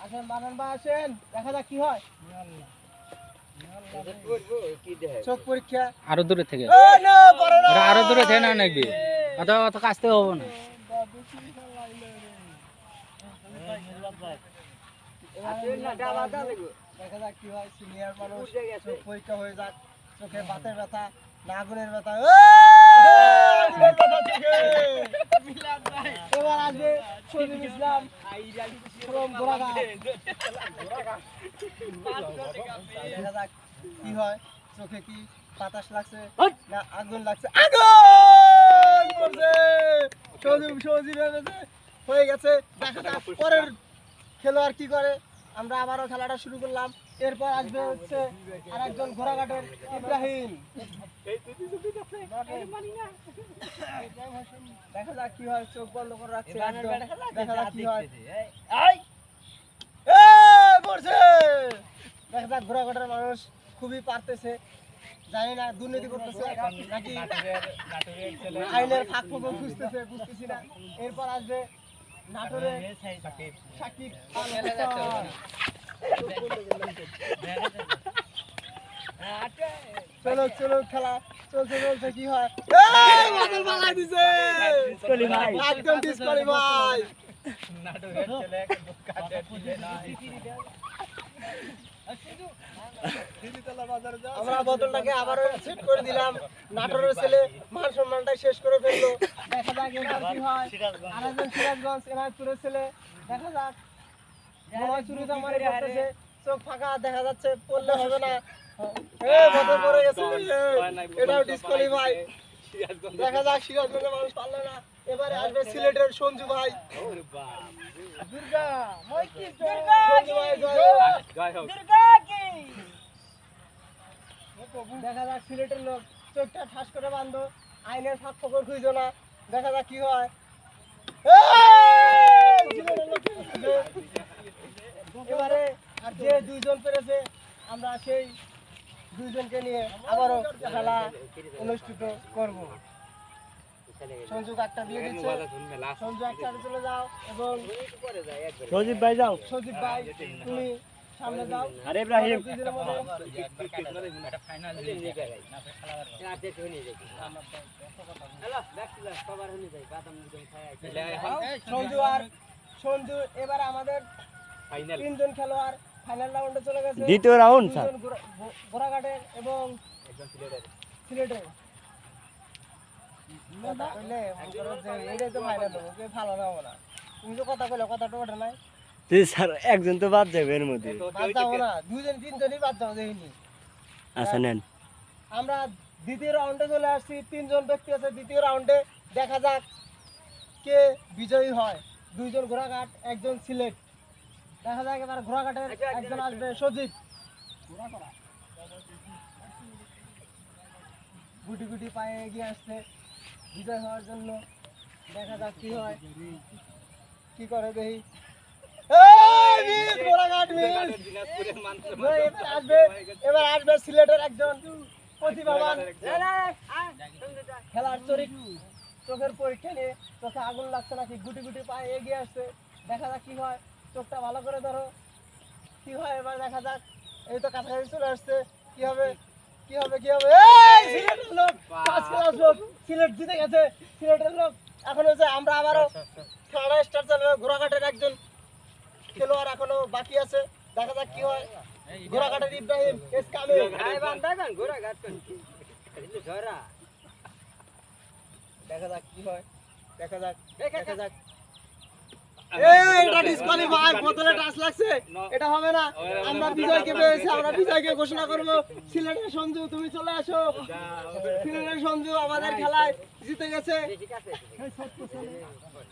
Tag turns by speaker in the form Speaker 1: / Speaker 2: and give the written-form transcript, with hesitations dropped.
Speaker 1: আসেন বানান বা আসেন, দেখা যাক কি হয়। চোখ পরীক্ষা
Speaker 2: আরো দূরে থেকে
Speaker 1: না পারে না,
Speaker 2: আরো দূরে থেকে না নাকি অত কাছতে হবো না।
Speaker 1: দেখা যাক কি হয়। সিনিয়র মানুষ, চোখ পরীক্ষা হয়ে যাক। চোখে বাতের ব্যথা না আগুনের ব্যথা, আগুনের ব্যথা চোখে। এবার আসবে শহীদুল ইসলাম from গোড়াঘাট। দেখা যাক কি হয়। চোখে কি বাতাস লাগছে না আগুন লাগছে? আগুন করছে। সজীব হয়ে গেছে। দেখা যাক পরের খেলোয়াড় কি করে। আমরা আবারও খেলাটা শুরু করলাম। এরপর আসবে হচ্ছে আরেকজন ঘোড়াঘাটের ইব্রাহিম। দেখা যাক কি হয়। চোখ বন্ধ করে রাখছে একদম। দেখা যাক কি হয়। পড়ছে। দেখা যাক ঘোড়াঘাটের মানুষ খুবই পারতেছে। জানি না দুর্নীতি করতেছে নাকি আইনের ফাঁক ফোকর খুঁজতেছে, বুঝতেছি না। এরপর আসবে নাটোরের সাকিব আল হাসান। চলো চলো খেলা চলছে কি হয়। বাদল বালাই দিছে, একদম ডিসকোয়ালিফাই। আমরা বোতলটাকে আবারও সেট করে দিলাম। নাটোরের ছেলে মান সম্মানটা শেষ করে ফেললো। দেখা যাক এবার কি হয়। আরেকজন সিরাজগঞ্জ এনায়তপুরের ছেলে। দেখা যাক চুরিটা মারি করতেছে। চোখ ফাঁকা, দেখা যাচ্ছে পড়লে হবে না। বোতল পড়ে গেছে, এটাও ডিসকোয়ালিফাই। দেখা যাক সিরাজগঞ্জের মানুষ পারলো না। এবারে আসবে সিলেটের সঞ্জু ভাই। দেখা যাক সিলেটের লোক, চোখটা ঠাস করে বাঁধো, আইনের ফাঁক ফোকর খুঁজো না। দেখা যাক কি হয়। এবারে আর যে দুইজন পেরেছে, আমরা সেই দুইজনকে নিয়ে আবারও খেলা অনুষ্ঠিত করব। সঞ্জু একটা দিয়ে দিচ্ছে, সঞ্জু একটা চলে যাও এবং
Speaker 3: সজীব ভাই যাও।
Speaker 1: সজীব ভাই তুমি সামনে যাও।
Speaker 3: আরে ইব্রাহিম
Speaker 1: সঞ্জু এবার আমাদের তিনজন খেলোয়াড় ফাইনাল রাউন্ডে চলে গেছে।
Speaker 3: দ্বিতীয় রাউন্ড স্যার।
Speaker 1: গোড়াঘাটের এবং সিলেটের। তুমি তো কথা বলে কথাটা ওঠে নাই।
Speaker 3: স্যার একজন তো বাদ যাবে এর মধ্যে।
Speaker 1: বাদ যাবো না, দুইজন তিনজনই বাদ যাবো দেখিনি।
Speaker 3: আচ্ছা নেন।
Speaker 1: আমরা দ্বিতীয় রাউন্ডে চলে আসছি। তিনজন ব্যক্তি আছে দ্বিতীয় রাউন্ডে। দেখা যাক কে বিজয়ী হয়। দুইজন ঘোড়াঘাট, একজন সিলেট। দেখা যাক এবার ঘোড়াঘাটের একজন আসবে সজীব। গুটি গুটি পায়ে এগিয়ে আসছে বিজয় হওয়ার জন্য। দেখা যাক কি হয়, কি করে দেখি। এবার আসবে সিলেটের একজন প্রতিভাবান খেলার চরিত্র। চোখের পরীক্ষা নিয়ে চোখে আগুন লাগছে নাকি, গুটি গুটি পায়ে এগিয়ে আসছে। দেখা যাক কি হয়। চোখটা ভালো করে ধরো, কি হয় এবার দেখা যাক। এই তো কাছাকাছি চলে আসছে। কি হবে কি হবে কি হবে। সিলেটের লোক, ফার্স্ট ক্লাস লোক, সিলেট জিতে গেছে। সিলেটের লোক এখন হচ্ছে। আমরা আবারও খেলা স্টার্ট চালাবো। ঘোড়াঘাটের একজন খেলোয়াড় এখনো বাকি আছে। দেখা যাক কি হয়। ঘোড়াঘাটের ইব্রাহিম এস কামিল। দেখা যাক কি হয়। দেখা যাক দেখা যাক। এটা ডিসকোয়ালিফাই, বোতলে টাচ লাগছে, এটা হবে না। আমরা বিজয়কে পেয়েছি, আমরা বিজয়কে ঘোষণা করব। সিলেটের সঞ্জু তুমি চলে আসো। সিলেটের সঞ্জু আমাদের খেলায় জিতে গেছে।